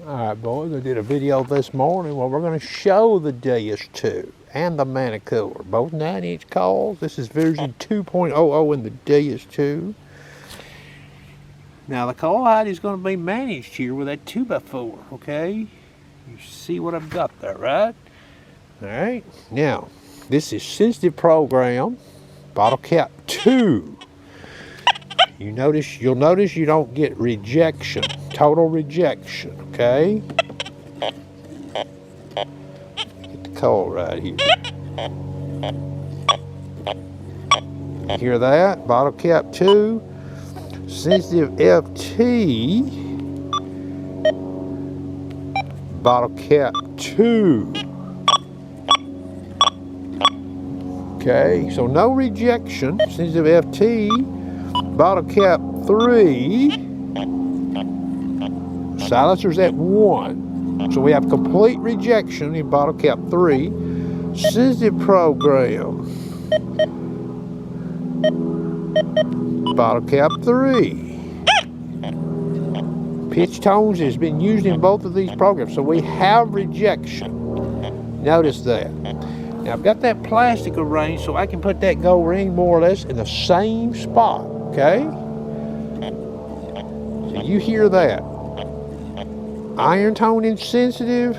Alright boys, I did a video this morning where we're going to show the Deus 2 and the Manticore, both 9-inch coils. This is version 2.00 in the Deus 2. Now the coil height is going to be managed here with that 2x4, okay? You see what I've got there, right? Alright, now this is sensitive program, bottle cap 2. You'll notice you don't get rejection, total rejection, okay? Get the coil right here. You hear that? Bottle cap 2, sensitive FT, bottle cap 2. Okay, so no rejection, sensitive FT. Bottle cap 3, silencer's at 1. So we have complete rejection in bottle cap 3. Sensitive program, bottle cap 3. Pitch tones has been used in both of these programs, so we have rejection. Notice that. Now I've got that plastic arranged so I can put that gold ring more or less in the same spot. Okay? So you hear that. Iron tone insensitive.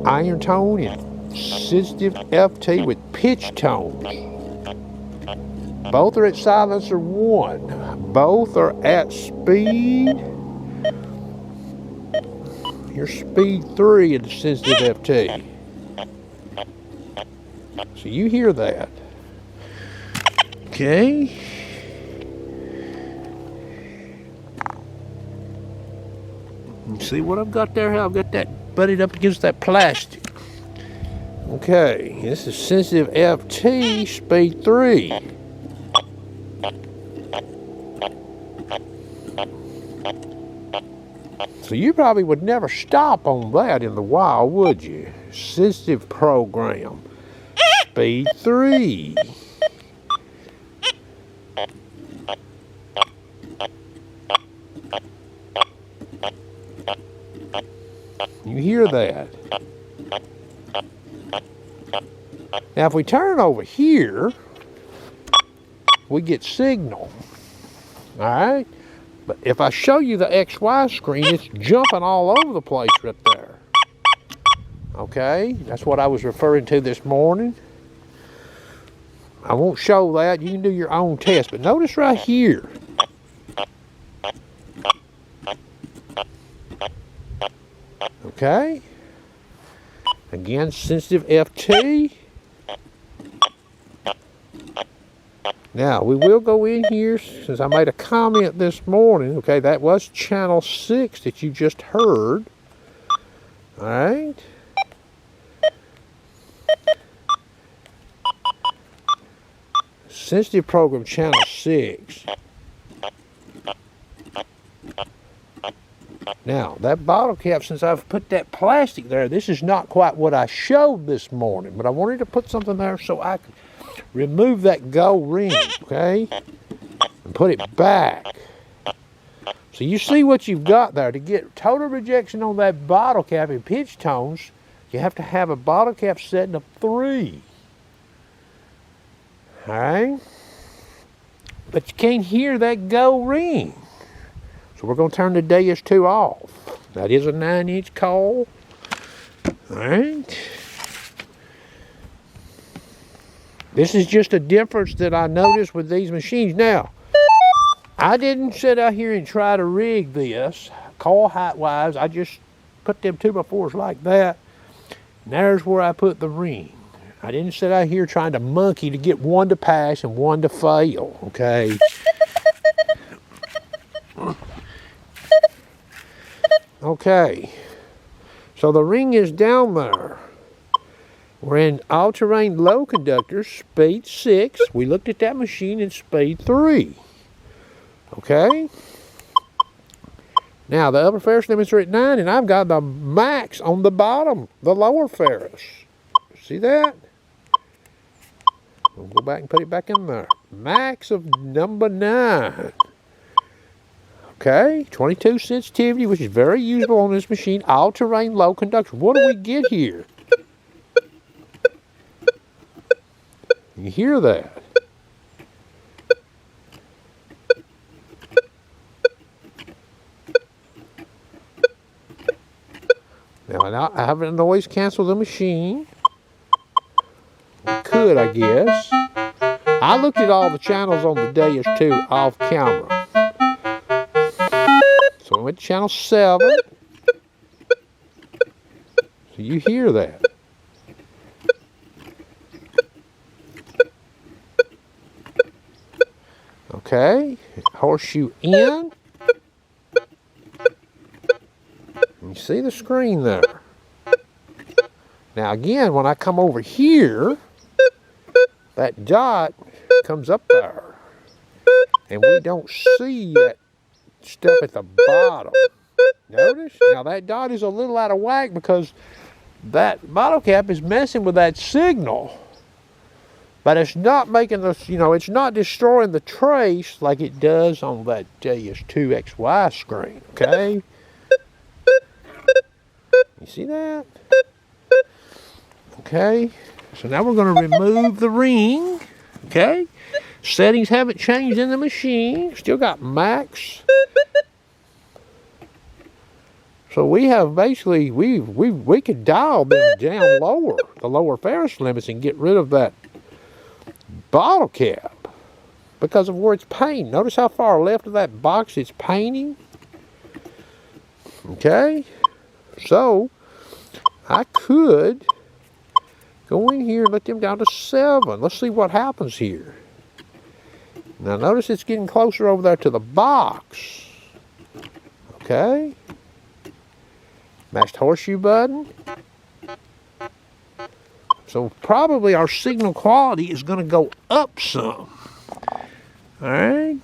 Iron tone and sensitive FT with pitch tones. Both are at silencer 1. Both are at speed. Here's speed 3 in the sensitive FT. So you hear that. Okay. You see what I've got there? How I've got that butted up against that plastic. Okay, this is sensitive FT, speed 3. So you probably would never stop on that in the wild, would you? Sensitive program, speed 3. You hear that? Now if we turn over here, we get signal. Alright? But if I show you the XY screen, it's jumping all over the place right there. Okay? That's what I was referring to this morning. I won't show that. You can do your own test. But notice right here. Okay? Again, sensitive FT. Now, we will go in here, since I made a comment this morning. Okay, that was channel 6 that you just heard. Alright? Sensitive program channel 6. Now, that bottle cap, since I've put that plastic there, this is not quite what I showed this morning, but I wanted to put something there so I could remove that gold ring, okay, and put it back. So you see what you've got there. To get total rejection on that bottle cap in pitch tones, you have to have a bottle cap setting of 3. Alright? But you can't hear that gold ring. So we're going to turn the Deus 2 off. That is a 9-inch coil. Alright. This is just a difference that I noticed with these machines. Now, I didn't sit out here and try to rig this coil height wise. I just put them 2x4s like that. And there's where I put the ring. I didn't sit out here trying to monkey to get one to pass and one to fail. Okay. Okay, so the ring is down there. We're in all-terrain low conductors, speed 6. We looked at that machine in speed 3. Okay? Now, the upper ferrous limits are at 9, and I've got the max on the bottom, the lower ferrous. See that? We'll go back and put it back in there. Max of number 9. Okay, 22 sensitivity, which is very useful on this machine. All-terrain, low conduction. What do we get here? You hear that? Now, I haven't noise canceled the machine. We could, I guess. I looked at all the channels on the Deus too off camera. So we went to channel 7. So you hear that. Okay, horseshoe in. You see the screen there. Now again, when I come over here, that dot comes up there. And we don't see that stuff at the bottom. Notice? Now that dot is a little out of whack because that bottle cap is messing with that signal. But it's not making this, it's not destroying the trace like it does on that JS2XY screen, okay? You see that? Okay, so now we're going to remove the ring, okay? Settings haven't changed in the machine, still got max. So we have basically, we could dial them down lower, the lower Ferris limits, and get rid of that bottle cap because of where it's painting. Notice how far left of that box it's painting. Okay, so I could go in here and let them down to 7. Let's see what happens here. Now notice it's getting closer over there to the box. Okay, matched horseshoe button. So probably our signal quality is going to go up some. All right.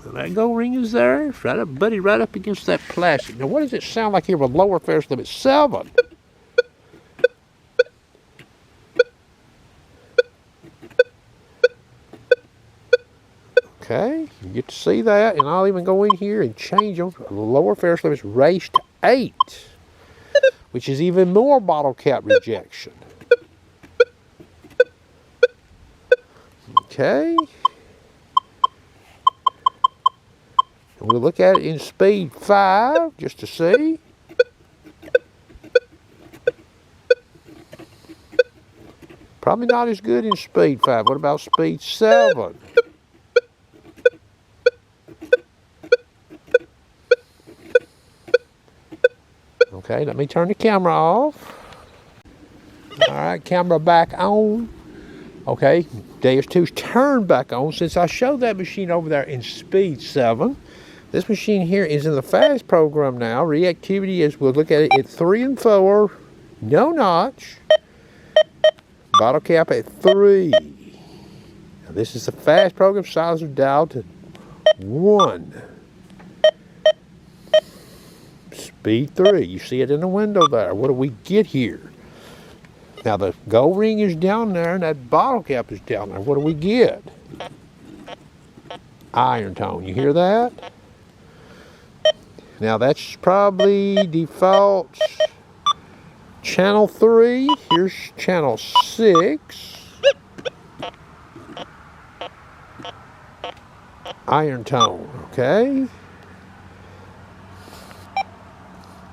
That go ring is there. It's right up, buddy, right up against that plastic. Now, what does it sound like here with lower Ferris limit 7? Okay, you get to see that, and I'll even go in here and change them. The lower Ferris limit is raised to 8, which is even more bottle cap rejection. Okay. And we'll look at it in speed 5 just to see. Probably not as good in speed 5. What about speed 7? Okay, let me turn the camera off. All right, camera back on. Okay, Deus 2's turned back on since I showed that machine over there in speed 7. This machine here is in the fast program now. Reactivity, as we'll look at it, at 3 and 4. No notch. Bottle cap at 3. Now this is the fast program. Silencer dialed to 1. Speed 3. You see it in the window there. What do we get here? Now the gold ring is down there and that bottle cap is down there. What do we get? Iron tone. You hear that? Now that's probably default channel 3. Here's channel 6. Iron tone. Okay.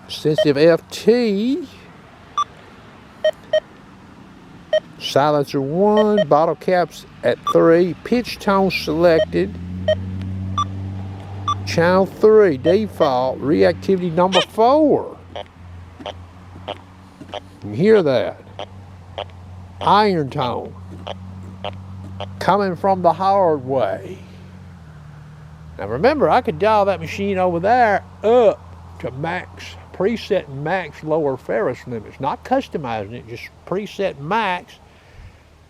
Sensitive FT. Silencer 1, bottle caps at 3, pitch tone selected, channel 3, default, reactivity number 4. You hear that? Iron tone, coming from the hard way. Now remember, I could dial that machine over there up to max, preset max lower Ferris limits, not customizing it, just preset max,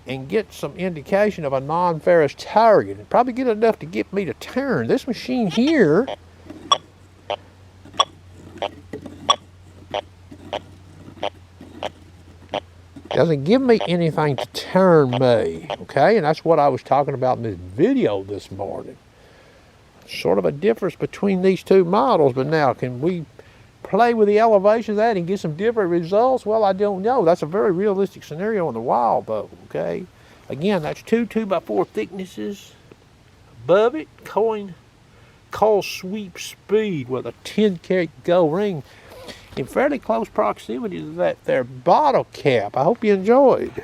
and get some indication of a non-Ferris target and probably get enough to get me to turn. This machine here doesn't give me anything to turn me, okay? And that's what I was talking about in this video this morning. sort of a difference between these two models. But now, can we play with the elevations of that and get some different results? Well, I don't know. That's a very realistic scenario in the wild, though, okay? Again, that's 2 2x4 thicknesses. Above it, coil sweep speed with a 10-karat gold ring in fairly close proximity to that there bottle cap. I hope you enjoyed.